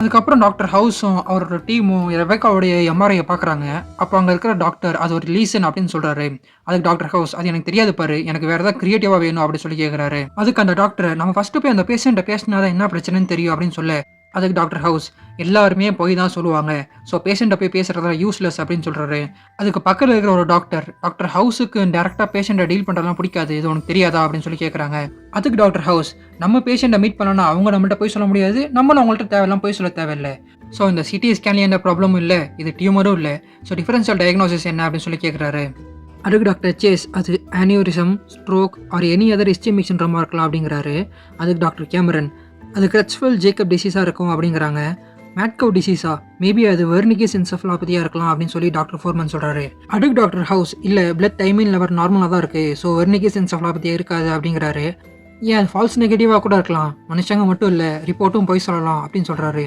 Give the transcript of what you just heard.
அதுக்கப்புறம் டாக்டர் ஹவுஸும் அவரோட டீமும் ரெபெக்காவுடைய எம்ஆர்ஐய பார்க்குறாங்க. அப்போ அங்க இருக்கிற டாக்டர் அது ஒரு லீசன் அப்படின்னு சொல்றாரு. அதுக்கு டாக்டர் ஹவுஸ் அது எனக்கு தெரியாது பாரு. எனக்கு வேற ஏதாவது கிரியேட்டிவா வேணும் அப்படின்னு சொல்லி கேட்குறாரு. அதுக்கு அந்த டாக்டர் நம்ம ஃபர்ஸ்ட்டு போய் அந்த பேஷண்ட்ட பேசினா தான் என்ன பிரச்சனைன்னு தெரியும் அப்படின்னு சொல்ல, அதுக்கு டாக்டர் ஹவுஸ் எல்லாருமே பொய் தான் சொல்லுவாங்க. ஸோ பேஷண்ட்ட போய் பேசுறதெல்லாம் யூஸ்லெஸ் அப்படின்னு சொல்றாரு. அதுக்கு பக்கத்துல இருக்கிற ஒரு டாக்டர், டாக்டர் ஹவுஸுக்கு டைரக்ட்டா பேஷண்ட்ட டீல் பண்றதெல்லாம் பிடிக்காது. இது உனக்கு தெரியாதா? அப்படின்னு சொல்லி கேட்குறாங்க. அதுக்கு டாக்டர் ஹவுஸ் நம்ம பேஷண்ட்ட மீட் பண்ணோம்னா அவங்க நம்மள்ட்ட பொய் சொல்ல முடியாது. நம்மளும் அவங்கள்ட்ட தேவையில்லாம பொய் சொல்ல தேவையில்ல. ஸோ இந்த சிடி ஸ்கேன்லயும் எந்த ப்ராப்ளமும் இல்ல. இது டியூமரும் இல்ல. ஸோ டிஃபரன்ஷியல் டயக்னோசிஸ் என்ன அப்படின்னு சொல்லி கேட்குறாரு. அதுக்கு டாக்டர் சேஸ் அது ஆனியூரிசம், stroke or any other ischaemic சிண்ட்ரோமா இருக்கலாம் அப்படிங்கிறாரு. அதுக்கு டாக்டர் கேமரன் அது கிரட்ச்வெல் ஜேக்கப் டிசீஸா இருக்கும் அப்படிங்கிறாங்க. மேட்கவ் டிசீஸா மேபி அது வெர்னிகேஸ் என்செஃபலோபதியா இருக்கலாம் அப்படின்னு சொல்லி டாக்டர் ஃபோர்மன் சொல்றாரு. அதுக்கு டாக்டர் ஹவுஸ் இல்ல பிளட் தைமின் லெவல் நார்மலா தான் இருக்கு. ஸோ வெர்னிகேஸ் என்செஃபலோபதியா இருக்காது அப்படிங்கிறாரு. ஏன் ஃபால்ஸ் நெகட்டிவா கூட இருக்கலாம். மனுஷங்க மட்டும் இல்ல ரிப்போர்ட்டும் பொய் சொல்லலாம் அப்படின்னு சொல்றாரு.